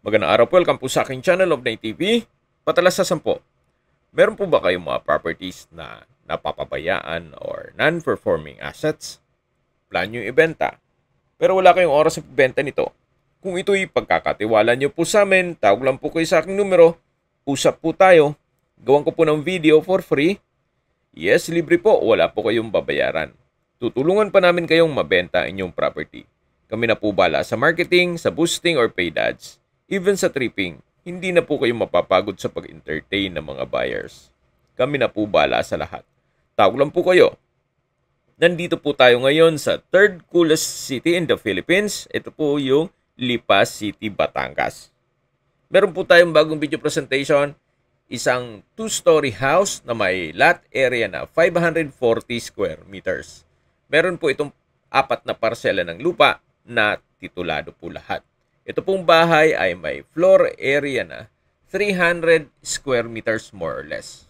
Magandang araw po, welcome po sa aking channel of Nay TV. Patalasasan po, meron po ba kayong mga properties na napapabayaan or non-performing assets? Plan nyo ibenta, pero wala kayong oras sa pagbenta nito. Kung ito'y pagkakatiwala nyo po sa amin, tawag lang po kayo sa aking numero, usap po tayo, gawan ko po ng video for free. Yes, libre po, wala po kayong babayaran. Tutulungan pa namin kayong mabenta inyong property. Kami na po bala sa marketing, sa boosting or paid ads. Even sa tripping, hindi na po kayo mapapagod sa pag-entertain ng mga buyers. Kami na po bala sa lahat. Tawag lang po kayo. Nandito po tayo ngayon sa third coolest city in the Philippines. Ito po yung Lipa City, Batangas. Meron po tayong bagong video presentation. Isang 2-story house na may lot area na 540 square meters. Meron po itong 4 na parsela ng lupa na titulado po lahat. Ito pong bahay ay may floor area na 300 square meters more or less.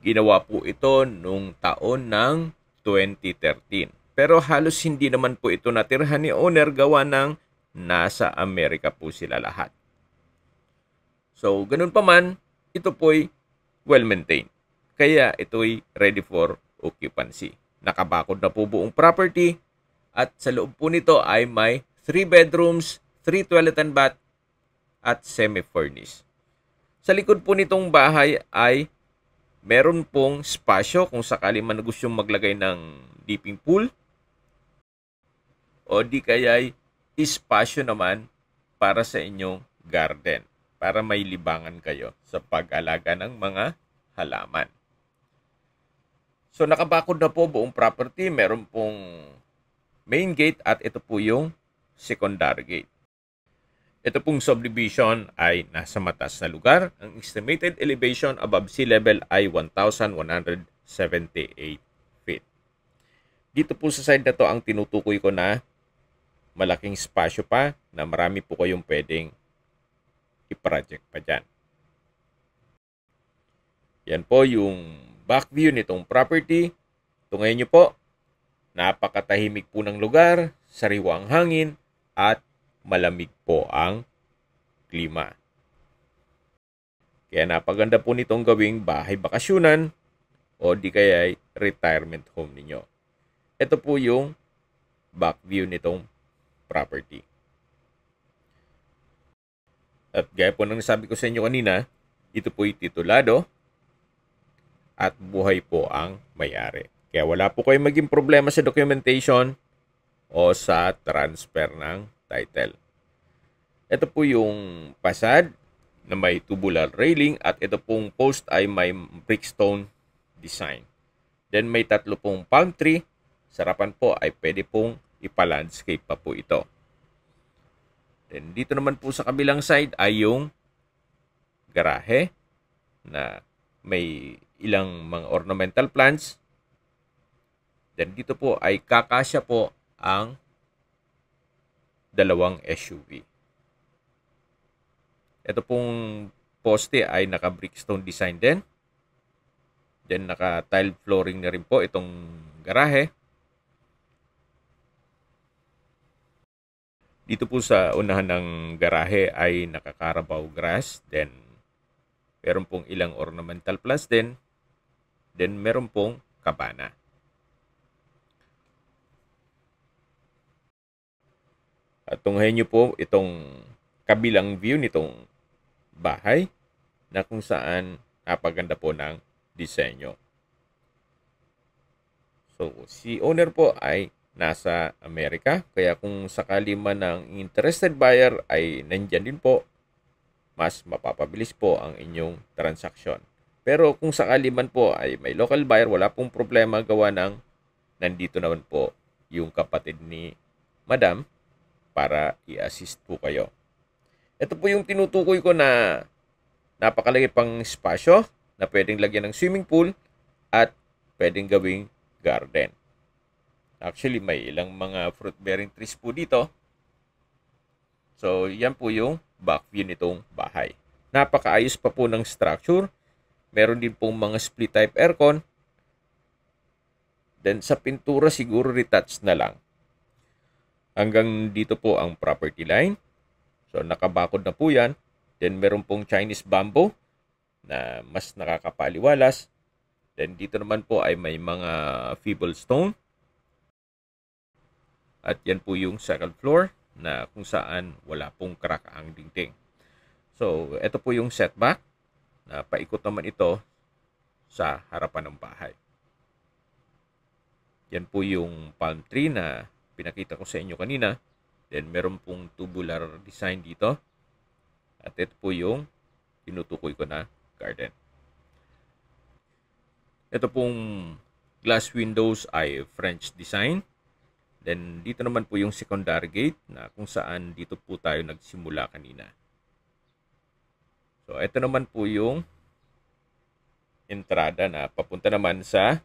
Ginawa po ito nung taon ng 2013. Pero halos hindi naman po ito natirhan ni owner, gawa ng nasa Amerika po sila lahat. So, ganun pa man, ito po'y well-maintained. Kaya ito'y ready for occupancy. Nakabakod na po buong property. At sa loob po nito ay may 3 bedrooms, 3 toilet and bath, at semi-furnished. Sa likod po nitong bahay ay meron pong spasyo kung sakali man gusto maglagay ng dipping pool. O di kaya'y espasyo naman para sa inyong garden. Para may libangan kayo sa pag-alaga ng mga halaman. So nakabakod na po buong property. Meron pong main gate at ito po yung secondary gate. Ito pong subdivision ay nasa mataas na lugar. Ang estimated elevation above sea level ay 1,178 feet. Dito po sa side na to ang tinutukoy ko na malaking spasyo pa na marami po kayong pwedeng i-project pa dyan. Yan po yung back view nitong property. Tungayin nyo po. Napakatahimik po ng lugar, sariwa ang hangin, at malamig po ang klima. Kaya napaganda po nitong gawing bahay bakasyunan o di kaya retirement home ninyo. Ito po yung back view nitong property. At gaya po ng nasabi ko sa inyo kanina, ito po'y titulado at buhay po ang may-ari. Kaya wala po kayong maging problema sa documentation o sa transfer ng title. Ito po yung facade na may tubular railing at ito pong post ay may brickstone design. Then may 3 pong palm tree. Sarapan po ay pwede pong ipa-landscape pa po ito. Then dito naman po sa kabilang side ay yung garahe na may ilang mga ornamental plants. Then dito po ay kakasya po ang 2 SUV. Ito pong poste ay naka-brickstone design din. Then naka-tile flooring na rin po itong garahe. Dito po sa unahan ng garahe ay naka-Carabao grass. Then meron pong ilang ornamental plants din. Then meron pong kabana. At tunghayin nyo po itong kabilang view nitong bahay na kung saan napaganda po ng disenyo. So, si owner po ay nasa Amerika. Kaya kung sakali man ng interested buyer ay nandyan din po, mas mapapabilis po ang inyong transaksyon. Pero kung sakali man po ay may local buyer, wala pong problema, gawa ng nandito naman po yung kapatid ni Madam para i-assist po kayo. Ito po yung tinutukoy ko na napakalaki pang espasyo na pwedeng lagyan ng swimming pool at pwedeng gawing garden. Actually, may ilang mga fruit-bearing trees po dito. So, yan po yung back view nitong bahay. Napakaayos pa po ng structure. Meron din pong mga split type aircon. Then, sa pintura siguro retouch na lang. Hanggang dito po ang property line. So, nakabakod na po yan. Then, meron pong Chinese bamboo na mas nakakapaliwalas. Then, dito naman po ay may mga feeble stone. At yan po yung second floor na kung saan wala pong crack ang dingding. So, ito po yung setback na paikot naman ito sa harapan ng bahay. Yan po yung palm tree na pinakita ko sa inyo kanina. Then, meron pong tubular design dito. At ito po yung tinutukoy ko na garden. Ito pong glass windows ay French design. Then, dito naman po yung secondary gate na kung saan dito po tayo nagsimula kanina. So, ito naman po yung entrada na papunta naman sa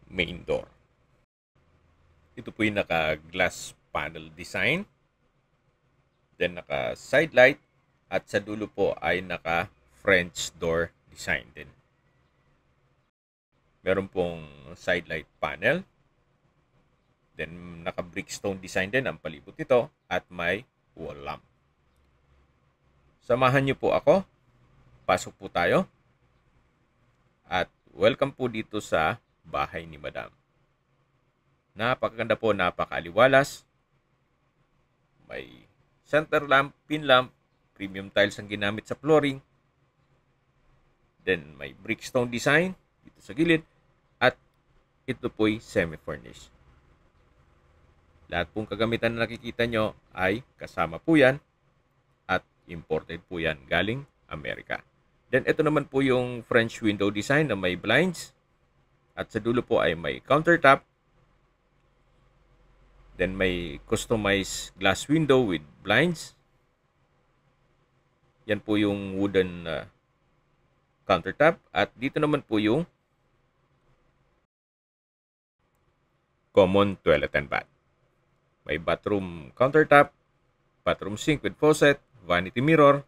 main door. Ito po yung naka-glass panel design. Then, naka-side light. At sa dulo po ay naka-French door design din. Meron pong side light panel. Then, naka-brickstone design din ang palibot nito. At may wall lamp. Samahan niyo po ako. Pasok po tayo. At welcome po dito sa bahay ni Madam. Napakaganda po, napakaliwalas. May center lamp, pin lamp, premium tiles ang ginamit sa flooring. Then may brickstone design dito sa gilid. At ito po'y semi-furnished. Lahat pong kagamitan na nakikita nyo ay kasama po yan. At imported po yan galing Amerika. Then ito naman po yung French window design na may blinds. At sa dulo po ay may countertop. Then may customized glass window with blinds. Yan po yung wooden countertop. At dito naman po yung common toilet and bath. May bathroom countertop, bathroom sink with faucet, vanity mirror,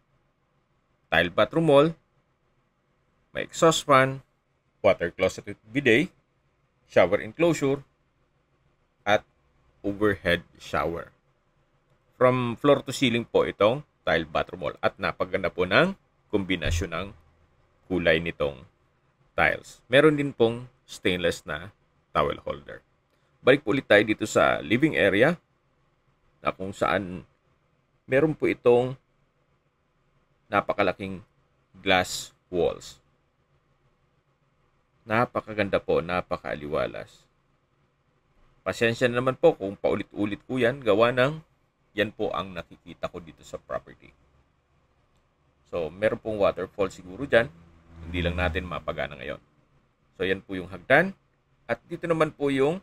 tile bathroom wall, may exhaust fan, water closet with bidet, shower enclosure, at overhead shower. From floor to ceiling po itong tile bathroom wall at napaganda po ng kombinasyon ng kulay nitong tiles. Meron din pong stainless na towel holder. Balik po ulit tayo dito sa living area na kung saan meron po itong napakalaking glass walls. Napakaganda po, napakaaliwalas. Pasensya na naman po kung paulit-ulit po yan, gawa ng yan po ang nakikita ko dito sa property. So, meron pong waterfall siguro dyan. Hindi lang natin mapagana ngayon. So, yan po yung hagdan. At dito naman po yung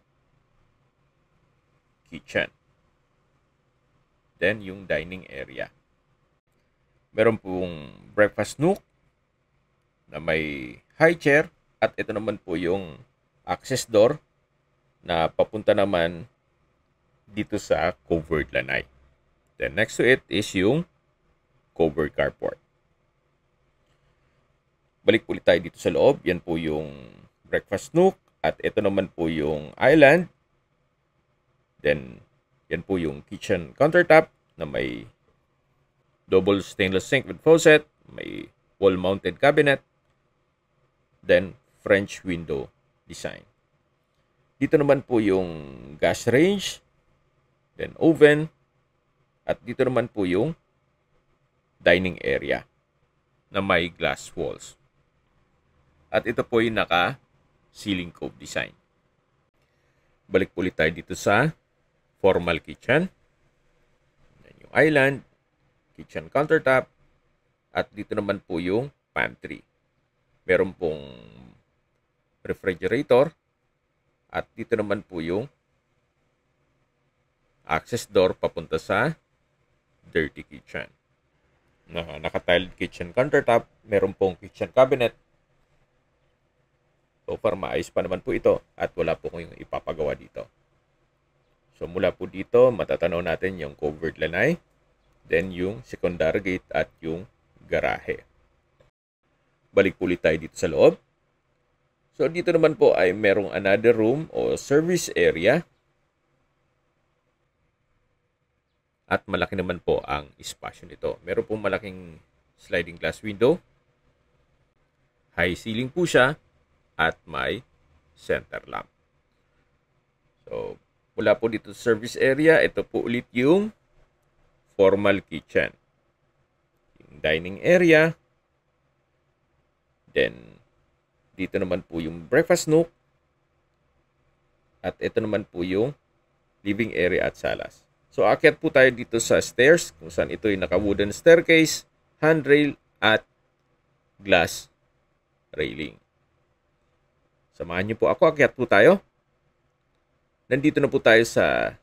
kitchen. Then, yung dining area. Meron pong breakfast nook na may high chair. At ito naman po yung access door na papunta naman dito sa covered lanai. Then next to it is yung covered carport. Balik ulit tayo dito sa loob. Yan po yung breakfast nook. At ito naman po yung island. Then yan po yung kitchen countertop na may double stainless sink with faucet. May wall-mounted cabinet. Then French window design. Dito naman po yung gas range, then oven, at dito naman po yung dining area na may glass walls. At ito po yung naka-ceiling cove design. Balik ulit tayo dito sa formal kitchen. Then yung island, kitchen countertop, at dito naman po yung pantry. Meron pong refrigerator. At dito naman po yung access door papunta sa dirty kitchen. Naka-tiled kitchen countertop. Meron pong kitchen cabinet. So far, maayos pa naman po ito. At wala po kong ipapagawa dito. So mula po dito, matatanaw natin yung covered lanai. Then yung secondary gate at yung garahe. Balik po ulit tayo dito sa loob. So, dito naman po ay merong another room o service area. at malaki naman po ang espasyo nito. Meron pong malaking sliding glass window, high ceiling po siya, at may center lamp. So, mula po dito sa service area, ito po ulit yung formal kitchen. Yung dining area. Then, dito naman po yung breakfast nook. At ito naman po yung living area at salas. So, aakyat po tayo dito sa stairs, kung saan ito yung naka-wooden staircase, handrail, at glass railing. Samahan niyo po ako, aakyat po tayo. Nandito na po tayo sa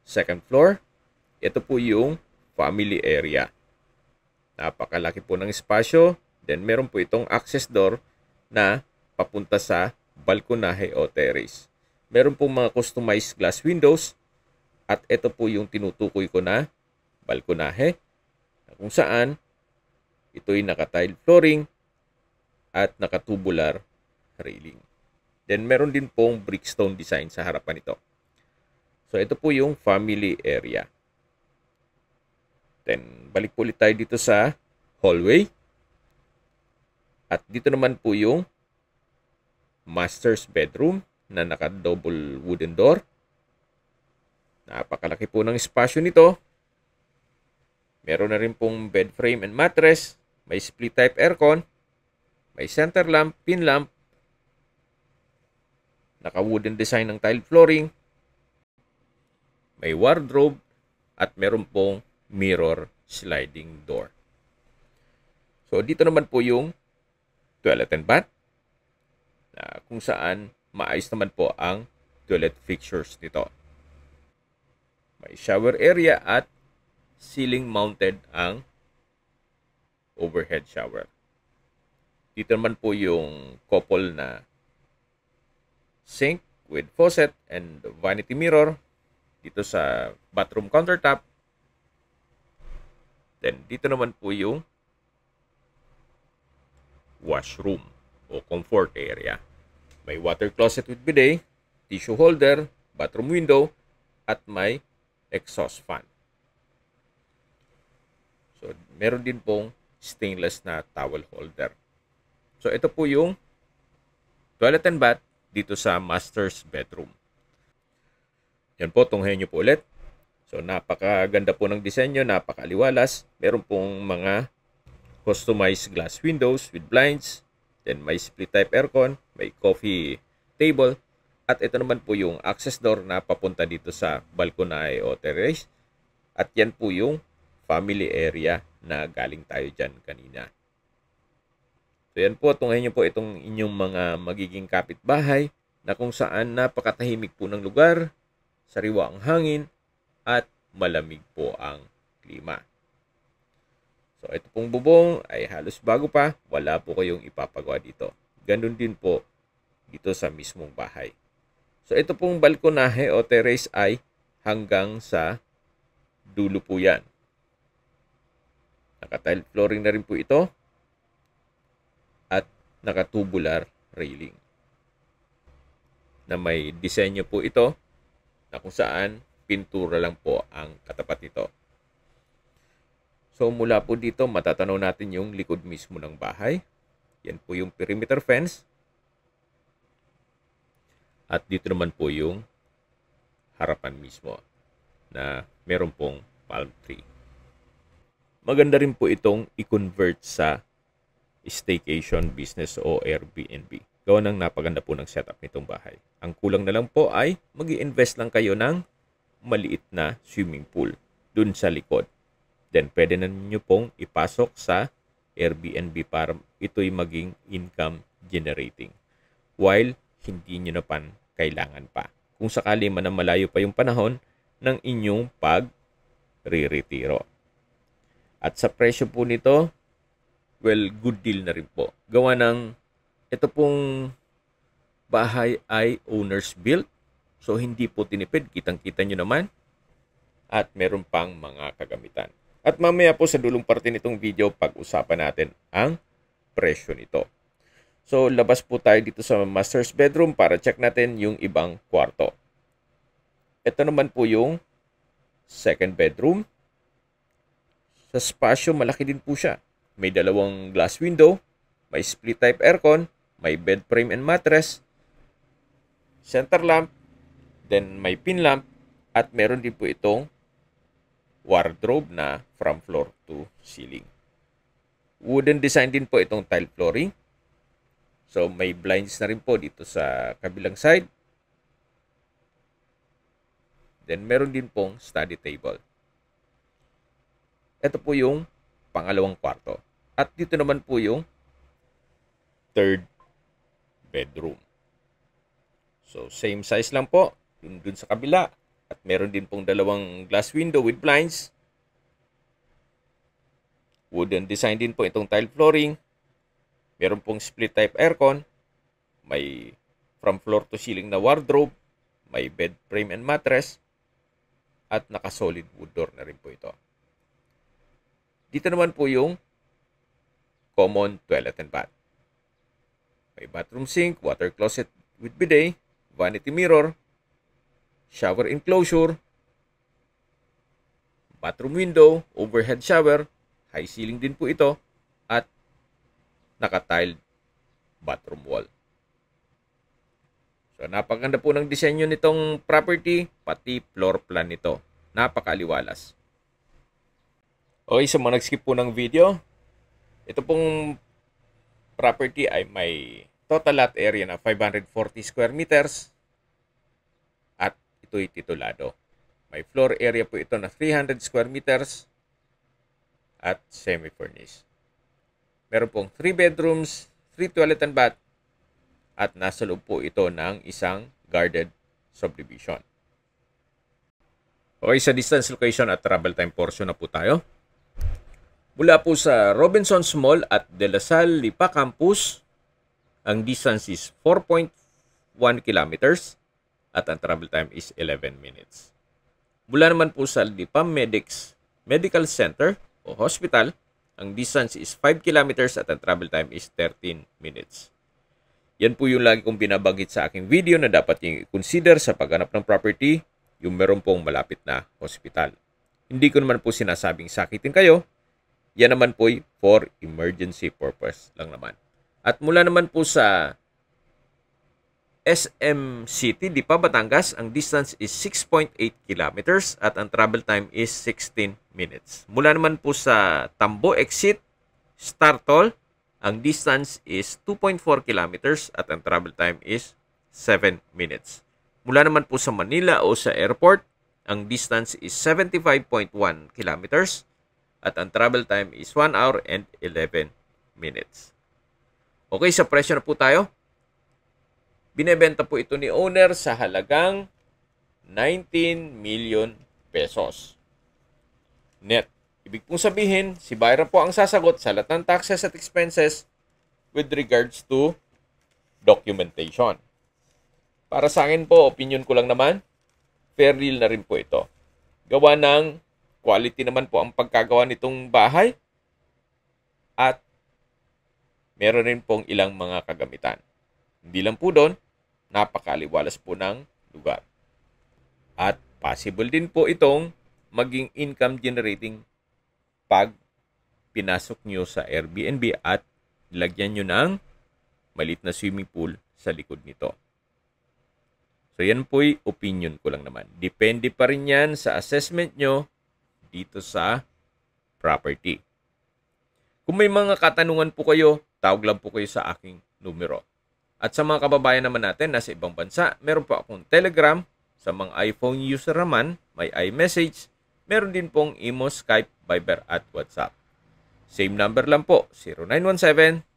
second floor. Ito po yung family area. Napakalaki po ng espasyo. Then, meron po itong access door na papunta sa balkonahe o terrace. Meron pong mga customized glass windows. At ito po yung tinutukoy ko na balkonahe. Kung saan, ito'y naka-tile flooring at naka-tubular railing. Then, meron din pong brickstone design sa harapan nito. So, ito po yung family area. Then, balik po ulit tayo dito sa hallway. At dito naman po yung master's bedroom na naka-double wooden door. Napakalaki po ng espasyo nito. Meron na rin pong bed frame and mattress. May split type aircon. May center lamp, pin lamp. Naka-wooden design ng tile flooring. May wardrobe. At meron pong mirror sliding door. So, dito naman po yung toilet and bath. Kung saan maayos naman po ang toilet fixtures nito. May shower area at ceiling mounted ang overhead shower. Dito naman po yung couple na sink with faucet and vanity mirror dito sa bathroom countertop. Then dito naman po yung washroom o comfort area. May water closet with bidet, tissue holder, bathroom window, at may exhaust fan. So, meron din pong stainless na towel holder. So, ito po yung toilet and bath dito sa master's bedroom. Yan po, tunghayan nyo po ulit. So, napakaganda po ng disenyo, napakaliwalas. Meron pong mga customized glass windows with blinds. Then, may split type aircon, may coffee table. At ito naman po yung access door na papunta dito sa balkonahe o terrace. At yan po yung family area na galing tayo dyan kanina. So yan po, tunghayan nyo po itong inyong mga magiging kapitbahay na kung saan napakatahimik po ng lugar, sariwa ang hangin, at malamig po ang klima. So ito pong bubong ay halos bago pa, wala po kayong ipapagawa dito. Ganun din po dito sa mismong bahay. So ito pong balkonahe o terrace ay hanggang sa dulo po yan. Naka-tile flooring na rin po ito at naka-tubular railing na may disenyo po ito na kung saan pintura lang po ang katapat nito. So mula po dito matatanaw natin yung likod mismo ng bahay. Yan po yung perimeter fence. At dito naman po yung harapan mismo na meron pong palm tree. Maganda rin po itong i-convert sa staycation business o Airbnb. Gawa ng napaganda po ng setup nitong bahay. Ang kulang na lang po ay mag-i-invest lang kayo ng maliit na swimming pool dun sa likod. Then pwede na ninyo pong ipasok sa Airbnb para ito'y maging income generating. While hindi nyo na kailangan pa. Kung sakali man na malayo pa yung panahon ng inyong pag-re-retiro. At sa presyo po nito, well, good deal na rin po. Gawa ng ito pong bahay ay owner's built. So, hindi po tinipid. Kitang-kita nyo naman. At meron pang mga kagamitan. At mamaya po sa dulong parte nitong video, pag-usapan natin ang presyo nito. So, labas po tayo dito sa master's bedroom para check natin yung ibang kwarto. Ito naman po yung second bedroom. Sa spasyo, malaki din po siya. May dalawang glass window, may split type aircon, may bed frame and mattress, center lamp, then may pin lamp, at meron din po itong wardrobe na from floor to ceiling. Wooden design din po itong tile flooring. So may blinds na rin po dito sa kabilang side. Then meron din pong study table. Ito po yung pangalawang kwarto. At dito naman po yung third bedroom. So same size lang po dun sa kabila. At meron din pong dalawang glass window with blinds. Wooden design din po itong tile flooring. Meron pong split type aircon. May from floor to ceiling na wardrobe. May bed frame and mattress. At naka-solid wood door na rin po ito. Dito naman po yung common toilet and bath. May bathroom sink, water closet with bidet, vanity mirror, shower enclosure, bathroom window, overhead shower, high ceiling din po ito, at naka-tiled bathroom wall. So, napakaganda po ng disenyo nitong property, pati floor plan nito. Napakaliwalas. Okay, so mga nag-skip po ng video, ito pong property ay may total lot area na 540 square meters at ito'y titulado. May floor area po ito na 300 square meters at semi-furnished. Meron pong 3 bedrooms, 3 toilet and bath at nasa loob po ito ng isang guarded subdivision. Okay, sa distance, location at travel time portion na po tayo. Mula po sa Robinsons Mall at De La Salle Lipa Campus, ang distance is 4.1 kilometers at ang travel time is 11 minutes. Mula naman po sa Lipa Medical Center o Hospital, ang distance is 5 kilometers at ang travel time is 13 minutes. Yan po yung lagi kong binabanggit sa aking video na dapat yung i-consider sa paghanap ng property, yung meron pong malapit na hospital. Hindi ko naman po sinasabing sakitin kayo. Yan naman po for emergency purpose lang naman. At mula naman po sa SM City, Lipa, Batangas, ang distance is 6.8 kilometers at ang travel time is 16 minutes. Mula naman po sa Tambo Exit, Startol, ang distance is 2.4 kilometers at ang travel time is 7 minutes. Mula naman po sa Manila o sa airport, ang distance is 75.1 kilometers at ang travel time is 1 hour and 11 minutes. Okay, sa presyo na po tayo. Binebenta po ito ni owner sa halagang 19 million pesos. Net. Ibig pong sabihin, si buyer po ang sasagot sa lahat ng taxes at expenses with regards to documentation. Para sa akin po, opinion ko lang naman, fair deal na rin po ito. Gawa ng quality naman po ang pagkagawa nitong bahay at meron rin pong ilang mga kagamitan. Hindi lang po doon, napakaliwalas po ng lugar. At possible din po itong maging income generating pag pinasok nyo sa Airbnb at nilagyan nyo ng maliit na swimming pool sa likod nito. So yan po'y opinion ko lang naman. Depende pa rin yan sa assessment nyo dito sa property. Kung may mga katanungan po kayo, tawag lang po kayo sa aking numero. At sa mga kababayan naman natin nasa ibang bansa, meron po akong Telegram. Sa mga iPhone user naman, may iMessage. Meron din pong Imo, Skype, Viber at WhatsApp. Same number lang po,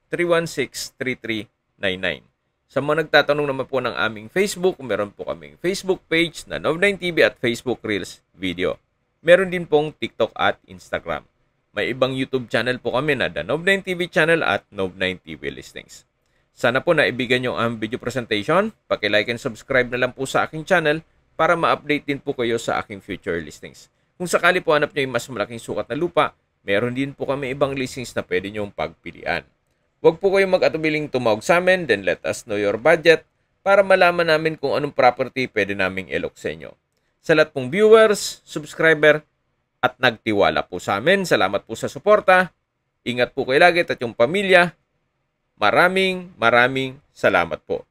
0917-316-3399. Sa mga nagtatanong naman po ng aming Facebook, meron po kaming Facebook page na Nov9TV at Facebook Reels video. Meron din pong TikTok at Instagram. May ibang YouTube channel po kami na The Nov9TV channel at Nov9TV Listings. Sana po naibigan nyo ang video presentation. Paki-like and subscribe na lang po sa aking channel para ma-update din po kayo sa aking future listings. Kung sakali po hanap nyo yung mas malaking sukat na lupa, meron din po kami ibang listings na pwede nyong pagpilian. Huwag po kayong mag-atubiling tumawag sa amin, then let us know your budget para malaman namin kung anong property pwede naming ilok sa inyo. Sa lahat pong viewers, subscriber, at nagtiwala po sa amin. Salamat po sa suporta. Ingat po kayo lagi at yung pamilya. Maraming salamat po.